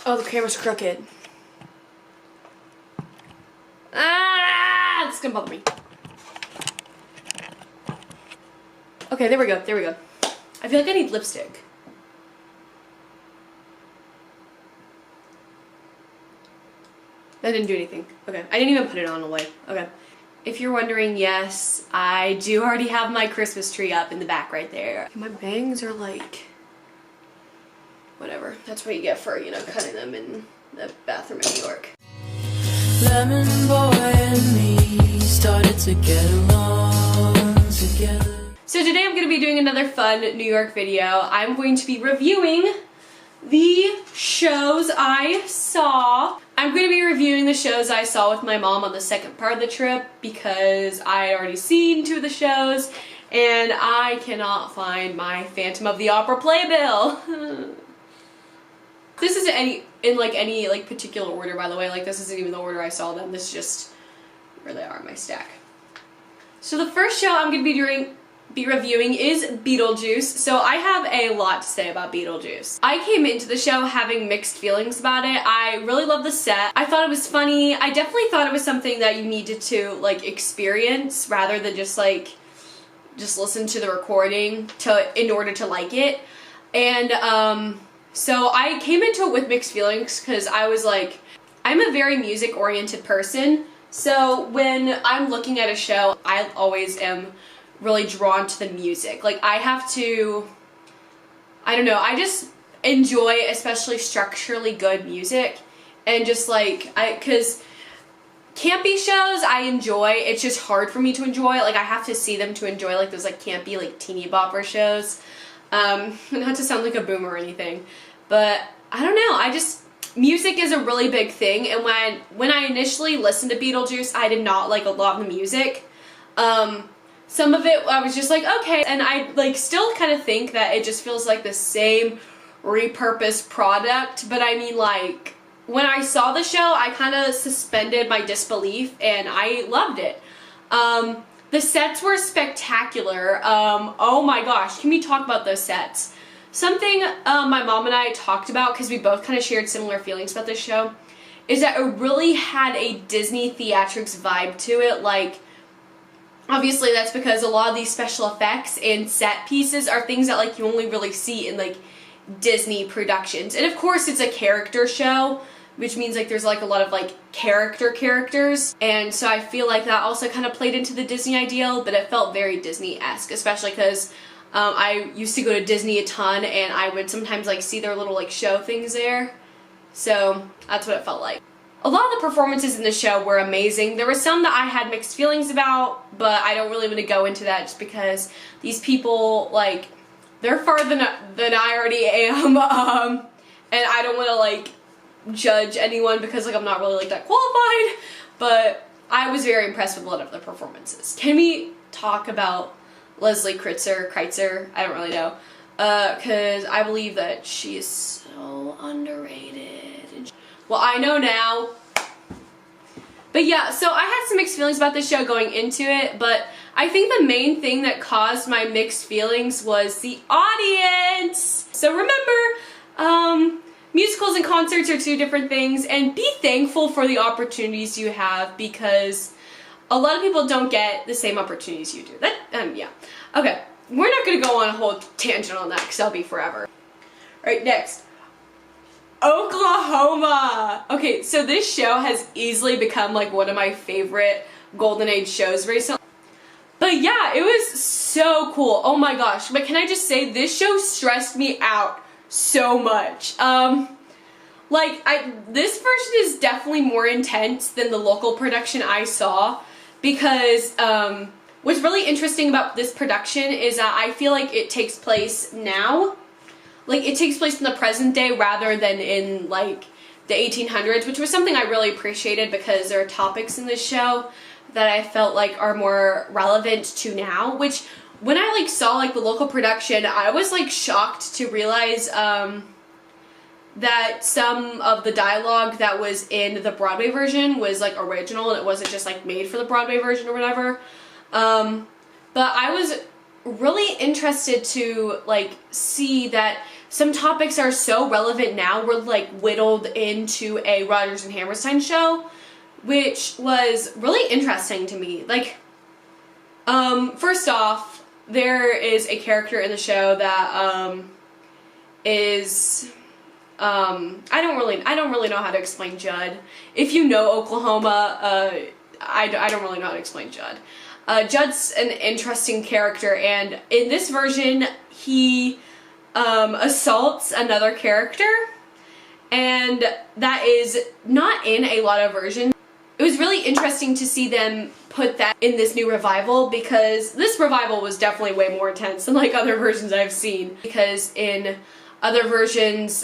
Oh, the camera's crooked. Ah, it's gonna bother me. Okay, there we go, there we go. I feel like I need lipstick. That didn't do anything. Okay, I didn't even put it on away. Okay. If you're wondering, yes, I do already have my Christmas tree up in the back right there. My bangs are like, whatever. That's what you get for, you know, cutting them in the bathroom in New York. Lemon boy and me started to get along together. So today I'm going to be doing another fun New York video. I'm going to be reviewing the shows I saw. I'm going to be reviewing the shows I saw with my mom on the second part of the trip because I had already seen 2 of the shows and I cannot find my Phantom of the Opera playbill. This isn't any particular order, by the way. Like, this isn't even the order I saw them. This is just where they are in my stack. So the first show I'm going to be reviewing is Beetlejuice. So I have a lot to say about Beetlejuice. I came into the show having mixed feelings about it. I really loved the set. I thought it was funny. I definitely thought it was something that you needed to like experience rather than just listen to the recording in order to like it. And so I came into it with mixed feelings because I was like, I'm a very music oriented person. So when I'm looking at a show, I always am really drawn to the music. Like, I have to, I don't know, I just enjoy especially structurally good music, and just like, because campy shows I enjoy, it's just hard for me to enjoy. Like, I have to see them to enjoy like those like campy like teeny bopper shows. Not to sound like a boomer or anything, but I don't know, music is a really big thing, and when I initially listened to Beetlejuice, I did not like a lot of the music. Some of it I was just like, okay, and I like still kind of think that it just feels like the same repurposed product, but I mean, like, when I saw the show, I kind of suspended my disbelief and I loved it. The sets were spectacular. Oh my gosh, can we talk about those sets? Something my mom and I talked about, because we both kind of shared similar feelings about this show, is that it really had a Disney theatrics vibe to it. Like, obviously that's because a lot of these special effects and set pieces are things that like you only really see in like Disney productions. And of course it's a character show, which means like there's like a lot of like characters, and so I feel like that also kind of played into the Disney ideal, but it felt very Disney-esque, especially because I used to go to Disney a ton and I would sometimes like see their little like show things there, so that's what it felt like. A lot of the performances in the show were amazing. There were some that I had mixed feelings about, but I don't really want to go into that just because these people, like, they're farther than I already am, and I don't want to like judge anyone because like I'm not really like that qualified, but I was very impressed with a lot of the performances. Can we talk about Leslie Kreitzer? I don't really know, because I believe that she is so underrated. Well, I know now. But yeah, so I had some mixed feelings about this show going into it, but I think the main thing that caused my mixed feelings was the audience. So remember, musicals and concerts are 2 different things, and be thankful for the opportunities you have, because a lot of people don't get the same opportunities you do. Yeah. Okay, we're not going to go on a whole tangent on that because that'll be forever. Alright, next. Oklahoma! Okay, so this show has easily become like one of my favorite Golden Age shows recently. But yeah, it was so cool. Oh my gosh. But can I just say, this show stressed me out so much. This version is definitely more intense than the local production I saw, because what's really interesting about this production is that I feel like it takes place now. Like, it takes place in the present day rather than in, like, the 1800s, which was something I really appreciated because there are topics in this show that I felt like are more relevant to now, which, when I, like, saw, like, the local production, I was, like, shocked to realize, that some of the dialogue that was in the Broadway version was, like, original, and it wasn't just, like, made for the Broadway version or whatever. But I was really interested to, like, see that some topics are so relevant now were like whittled into a Rodgers and Hammerstein show, which was really interesting to me. Like, first off, there is a character in the show that is I don't really know how to explain Judd. If you know Oklahoma, I don't really know how to explain Judd. Judd's an interesting character, and in this version, he assaults another character, and that is not in a lot of versions. It was really interesting to see them put that in this new revival, because this revival was definitely way more intense than like other versions I've seen. Because in other versions,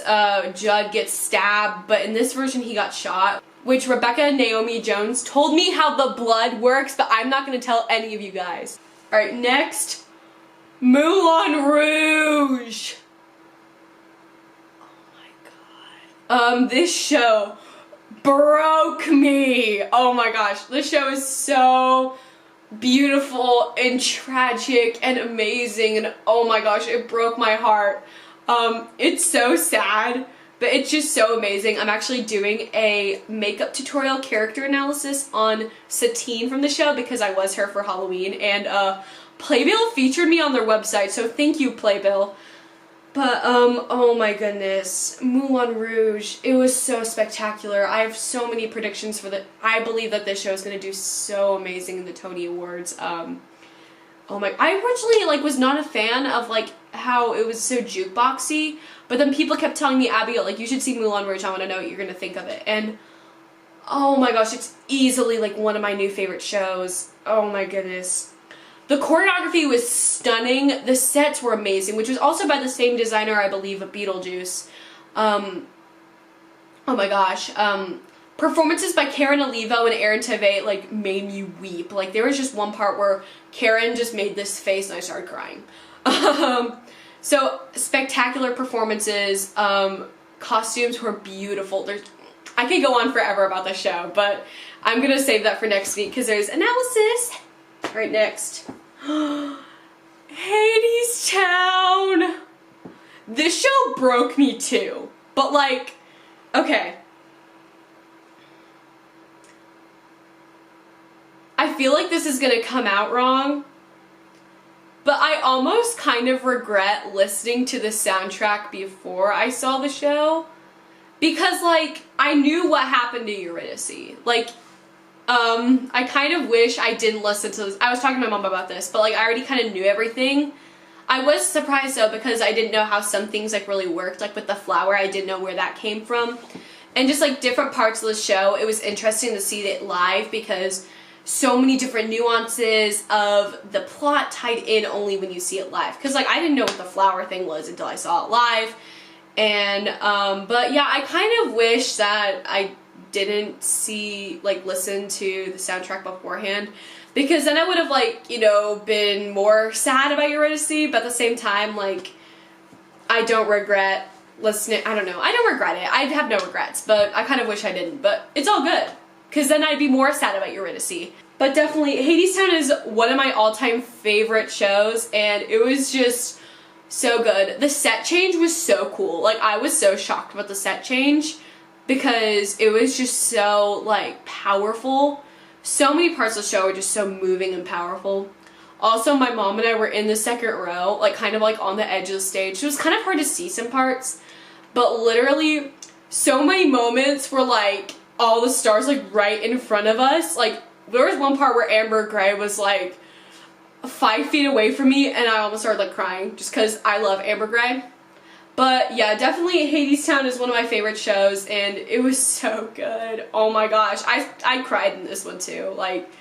Judd gets stabbed, but in this version he got shot, which Rebecca Naomi Jones told me how the blood works, but I'm not going to tell any of you guys. Alright, next, Moulin Rouge. Oh my god. This show broke me. Oh my gosh, this show is so beautiful and tragic and amazing, and oh my gosh, it broke my heart. It's so sad, but it's just so amazing. I'm actually doing a makeup tutorial character analysis on Satine from the show because I was her for Halloween, and Playbill featured me on their website, so thank you, Playbill. But, oh my goodness, Moulin Rouge, it was so spectacular. I have so many predictions for I believe that this show is going to do so amazing in the Tony Awards. Oh my, I originally, like, was not a fan of, like, how it was so jukeboxy, but then people kept telling me, Abigail, like, you should see Moulin Rouge, I want to know what you're going to think of it, and oh my gosh, it's easily, like, one of my new favorite shows. Oh my goodness. The choreography was stunning, the sets were amazing, which was also by the same designer, I believe, of Beetlejuice. Oh my gosh, performances by Karen Olivo and Aaron Tveit, like, made me weep. Like, there was just one part where Karen just made this face and I started crying. So, spectacular performances, costumes were beautiful. I could go on forever about this show, but I'm gonna save that for next week because there's analysis. Alright, next. Hadestown! This show broke me too, but like, okay. I feel like this is gonna come out wrong, but I almost kind of regret listening to the soundtrack before I saw the show, because like, I knew what happened to Eurydice. Like, I kind of wish I didn't listen to this. I was talking to my mom about this, but like, I already kind of knew everything. I was surprised though, because I didn't know how some things like really worked, like with the flower, I didn't know where that came from. And just like different parts of the show, it was interesting to see it live because so many different nuances of the plot tied in only when you see it live. Because like, I didn't know what the flower thing was until I saw it live. And, but yeah, I kind of wish that I didn't listen to the soundtrack beforehand, because then I would have, like, you know, been more sad about Eurydice, but at the same time, like, I don't regret listening. I don't know, I don't regret it. I have no regrets, but I kind of wish I didn't, but it's all good, because then I'd be more sad about Eurydice. But definitely, Hadestown is one of my all-time favorite shows, and it was just so good. The set change was so cool. Like, I was so shocked about the set change, because it was just so, like, powerful. So many parts of the show were just so moving and powerful. Also, my mom and I were in the second row, like, kind of, like, on the edge of the stage. It was kind of hard to see some parts, but literally, so many moments were, like, all the stars, like, right in front of us. Like, there was one part where Amber Gray was, like, 5 feet away from me, and I almost started, like, crying, just because I love Amber Gray. But yeah, definitely Hadestown is one of my favorite shows, and it was so good. Oh my gosh, I cried in this one too. Like,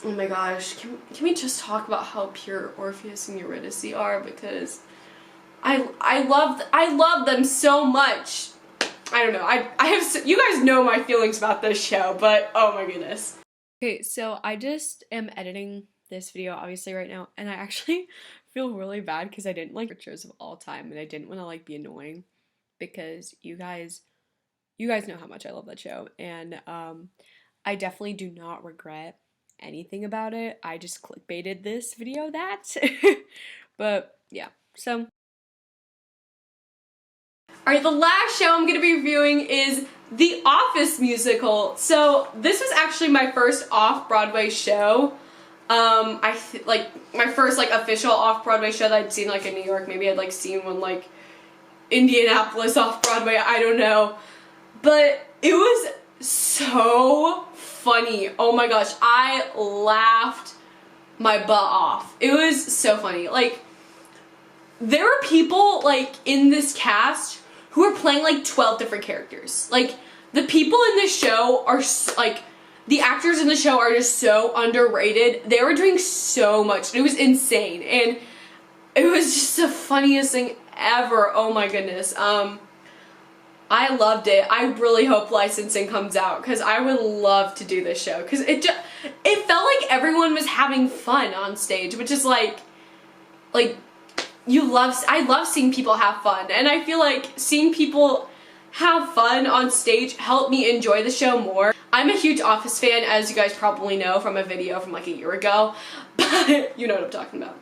oh my gosh, can we just talk about how pure Orpheus and Eurydice are, because I love them so much. I don't know. I have, you guys know my feelings about this show, but oh my goodness. Okay, so I just am editing this video obviously right now, and I actually feel really bad because I didn't like shows of all time, and I didn't want to like be annoying, because you guys know how much I love that show, and I definitely do not regret anything about it. I just clickbaited this video that but yeah, so Alright, the last show I'm going to be reviewing is The Office musical. So this was actually my first off-Broadway show. Like my first like official off-Broadway show that I'd seen like in New York. Maybe I'd like seen one like Indianapolis off-Broadway, I don't know. But it was so funny. Oh my gosh, I laughed my butt off. It was so funny. Like, there were people like in this cast who are playing like 12 different characters. Like, the people in this show are like, the actors in the show are just so underrated. They were doing so much. It was insane. And it was just the funniest thing ever. Oh my goodness. I loved it. I really hope licensing comes out because I would love to do this show because it felt like everyone was having fun on stage, which is like I love seeing people have fun, and I feel like seeing people have fun on stage helped me enjoy the show more. I'm a huge Office fan, as you guys probably know from a video from like a year ago, but you know what I'm talking about.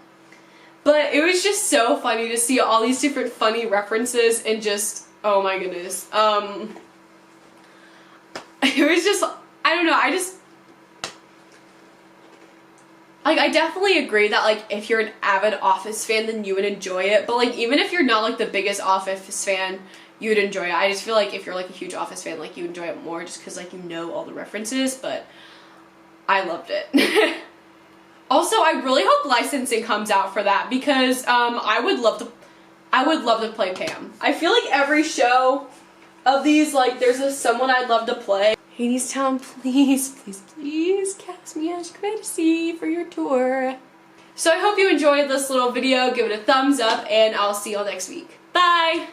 But it was just so funny to see all these different funny references and just, oh my goodness. It was just, I don't know, I definitely agree that, like, if you're an avid Office fan, then you would enjoy it. But, like, even if you're not, like, the biggest Office fan, you would enjoy it. I just feel like if you're, like, a huge Office fan, like, you enjoy it more just because, like, you know all the references. But I loved it. Also, I really hope licensing comes out for that because I would love to play Pam. I feel like every show of these, like, there's someone I'd love to play. Hadestown, please, please, please cast me as Gracie for your tour. So I hope you enjoyed this little video. Give it a thumbs up, and I'll see y'all next week. Bye!